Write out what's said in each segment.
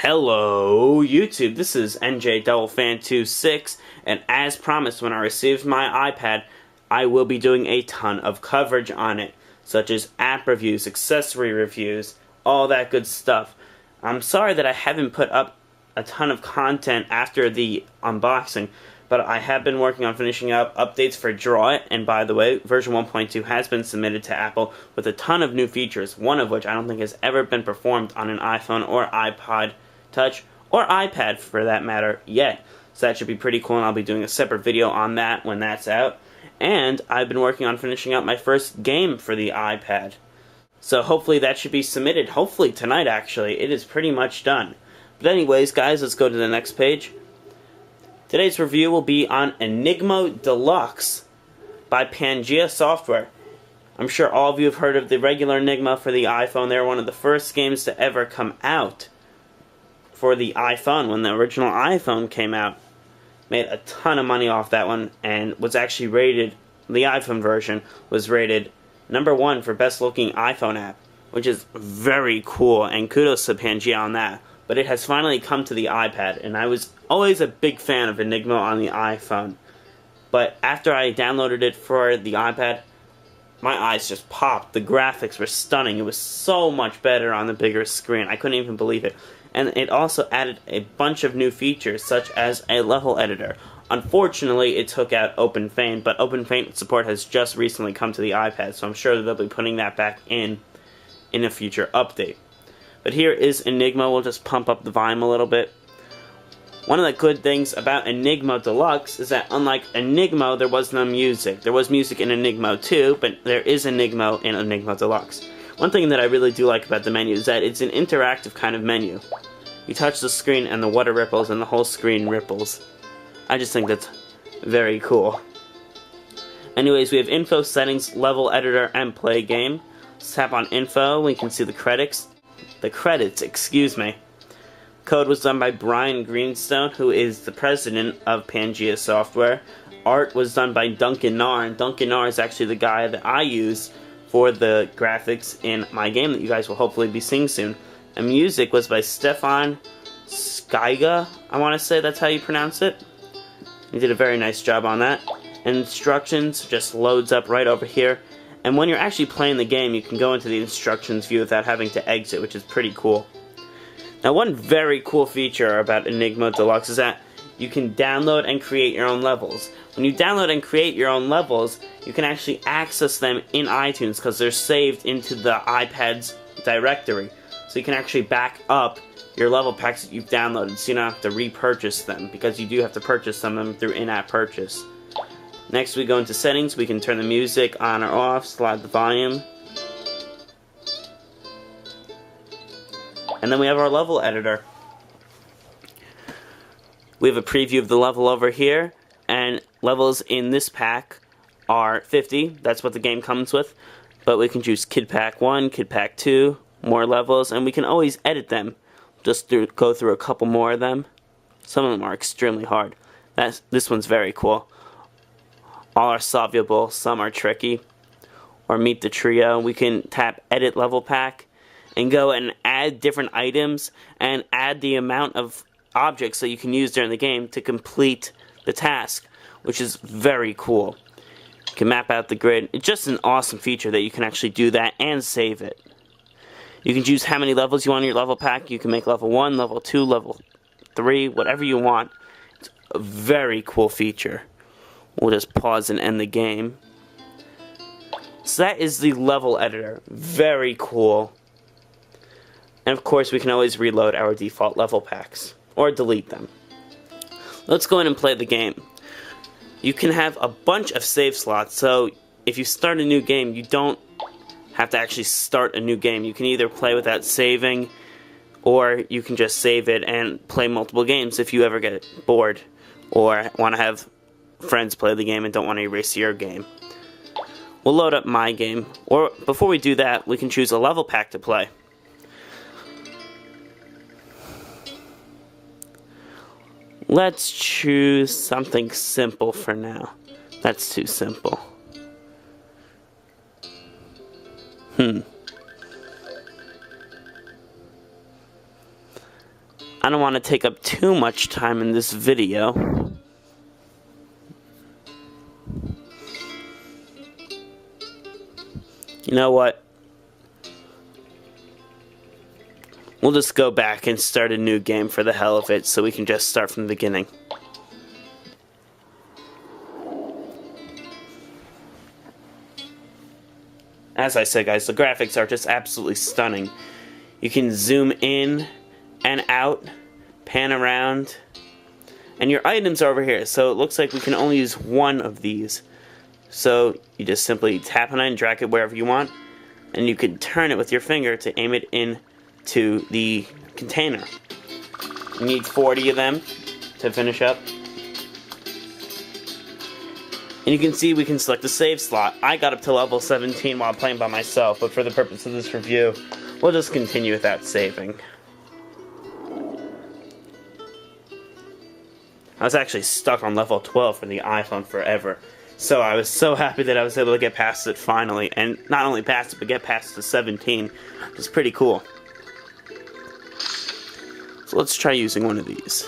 Hello YouTube, this is NJ2Fan26, and as promised, when I received my iPad, I will be doing a ton of coverage on it, such as app reviews, accessory reviews, all that good stuff. I'm sorry that I haven't put up a ton of content after the unboxing, but I have been working on finishing up updates for Draw It, and by the way, version 1.2 has been submitted to Apple with a ton of new features, one of which I don't think has ever been performed on an iPhone or iPod Touch, or iPad for that matter, yet. So that should be pretty cool, and I'll be doing a separate video on that when that's out. And I've been working on finishing up my first game for the iPad. So hopefully that should be submitted, hopefully tonight actually. It is pretty much done. But anyways, guys, let's go to the next page. Today's review will be on Enigmo Deluxe by Pangea Software. I'm sure all of you have heard of the regular Enigma for the iPhone. They were one of the first games to ever come out for the iPhone when the original iPhone came out. Made a ton of money off that one, and was actually rated, the iPhone version was rated #1 for best looking iPhone app, which is very cool, and kudos to Pangea on that. But it has finally come to the iPad, and I was always a big fan of Enigma on the iPhone. But after I downloaded it for the iPad, my eyes just popped. The graphics were stunning. It was so much better on the bigger screen. I couldn't even believe it. And it also added a bunch of new features, such as a level editor. Unfortunately, it took out OpenFaint, but OpenFaint support has just recently come to the iPad, so I'm sure they'll be putting that back in a future update. But here is Enigma. We'll just pump up the volume a little bit. One of the good things about Enigmo Deluxe is that unlike Enigmo, there was no music. There was music in Enigmo too, but there is Enigmo in Enigmo Deluxe. One thing that I really do like about the menu is that it's an interactive kind of menu. You touch the screen and the water ripples and the whole screen ripples. I just think that's very cool. Anyways, we have info, settings, level editor, and play game. Let's tap on info. We can see the credits. Excuse me. Code was done by Brian Greenstone, who is the president of Pangea Software. Art was done by Duncan Nahr, and Duncan Nahr is actually the guy that I use for the graphics in my game that you guys will hopefully be seeing soon. And music was by Stefan Skyga, I want to say that's how you pronounce it. He did a very nice job on that. And instructions just loads up right over here. And when you're actually playing the game, you can go into the instructions view without having to exit, which is pretty cool. Now, one very cool feature about Enigmo Deluxe is that you can download and create your own levels. When you download and create your own levels, you can actually access them in iTunes because they're saved into the iPad's directory. So you can actually back up your level packs that you've downloaded, so you don't have to repurchase them, because you do have to purchase some of them through in-app purchase. Next we go into settings. We can turn the music on or off, slide the volume. And then we have our level editor. We have a preview of the level over here, and levels in this pack are 50. That's what the game comes with. But we can choose Kid Pack 1, Kid Pack 2, more levels, and we can always edit them. Just go through a couple more of them. Some of them are extremely hard. This one's very cool. All are solvable, some are tricky. Or Meet the Trio. We can tap Edit Level Pack and go and add different items and add the amount of objects that you can use during the game to complete the task, which is very cool. You can map out the grid. It's just an awesome feature that you can actually do that and save it. You can choose how many levels you want in your level pack. You can make level 1, level 2, level 3, whatever you want. It's a very cool feature. We'll just pause and end the game. So that is the level editor. Very cool. And of course, we can always reload our default level packs, or delete them. Let's go in and play the game. You can have a bunch of save slots, so if you start a new game, you don't have to actually start a new game. You can either play without saving, or you can just save it and play multiple games if you ever get bored, or want to have friends play the game and don't want to erase your game. We'll load up my game, or before we do that, we can choose a level pack to play. Let's choose something simple for now. That's too simple. I don't want to take up too much time in this video. You know what? We'll just go back and start a new game for the hell of it, so we can just start from the beginning. As I said, guys, the graphics are just absolutely stunning. You can zoom in and out, pan around, and your items are over here, so it looks like we can only use one of these. So you just simply tap on it and drag it wherever you want, and you can turn it with your finger to aim it in to the container. You need 40 of them to finish up. And you can see we can select a save slot. I got up to level 17 while playing by myself, but for the purpose of this review, we'll just continue without saving. I was actually stuck on level 12 for the iPhone forever. So I was so happy that I was able to get past it finally. And not only past it, but get past the 17. It's pretty cool. So let's try using one of these.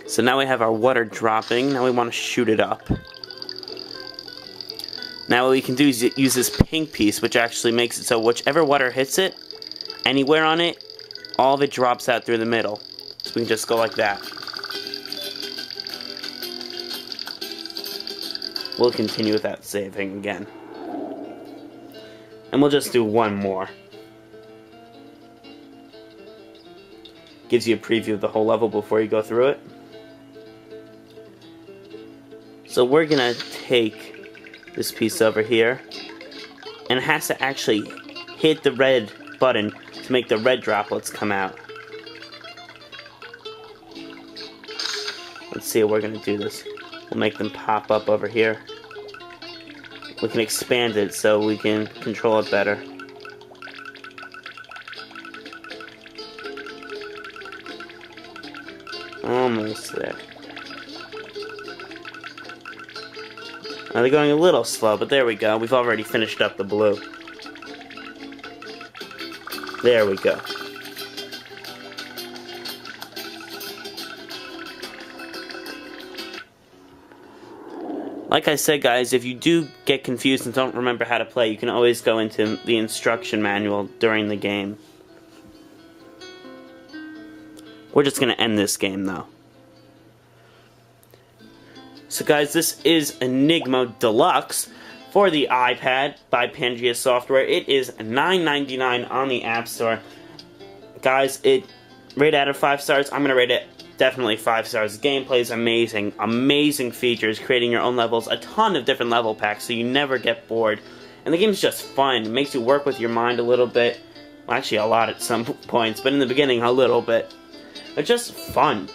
So now we have our water dropping. Now we want to shoot it up. Now what we can do is use this pink piece, which actually makes it so whichever water hits it, anywhere on it, all of it drops out through the middle. So we can just go like that. We'll continue without saving again. And we'll just do one more. Gives you a preview of the whole level before you go through it. So we're gonna take this piece over here, and it has to actually hit the red button to make the red droplets come out. Let's see how we're gonna do this. We'll make them pop up over here. We can expand it so we can control it better. Almost there. Now they're going a little slow, but there we go. We've already finished up the blue. There we go. Like I said, guys, if you do get confused and don't remember how to play, you can always go into the instruction manual during the game. We're just going to end this game, though. So, guys, this is Enigmo Deluxe for the iPad by Pangea Software. It is $9.99 on the App Store. Guys, it rated out of 5 stars. I'm going to rate it definitely 5 stars. The gameplay is amazing. Amazing features, creating your own levels, a ton of different level packs so you never get bored. And the game's just fun. It makes you work with your mind a little bit. Well, actually a lot at some points, but in the beginning a little bit. But just fun.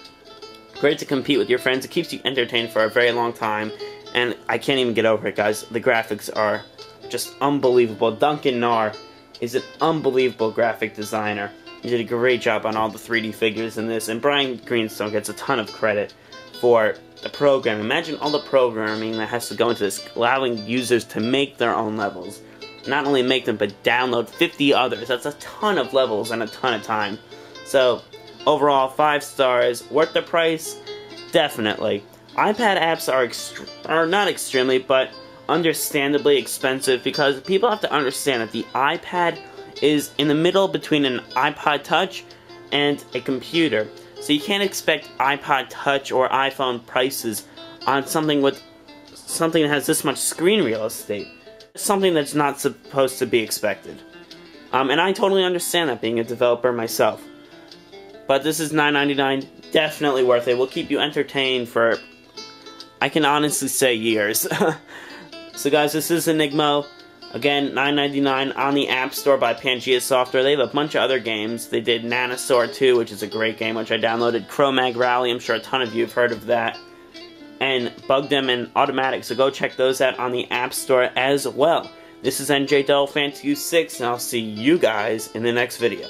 Great to compete with your friends. It keeps you entertained for a very long time. And I can't even get over it, guys. The graphics are just unbelievable. Duncan Nar is an unbelievable graphic designer. He did a great job on all the 3D figures in this, and Brian Greenstone gets a ton of credit for the programming. Imagine all the programming that has to go into this, allowing users to make their own levels. Not only make them, but download 50 others. That's a ton of levels and a ton of time. So, overall, 5 stars. Worth the price? Definitely. iPad apps are not extremely, but understandably expensive, because people have to understand that the iPad is in the middle between an iPod Touch and a computer. So you can't expect iPod Touch or iPhone prices on something that has this much screen real estate. Something that's not supposed to be expected. And I totally understand that, being a developer myself. But this is $9.99, definitely worth it. Will keep you entertained for, I can honestly say, years. So guys, this is Enigmo. Again, $9.99 on the App Store by Pangea Software. They have a bunch of other games. They did Nanosaur 2, which is a great game, which I downloaded. Cro-Mag Rally, I'm sure a ton of you have heard of that. And Bugdem and Automatic, so go check those out on the App Store as well. This is NJ Fan26, and I'll see you guys in the next video.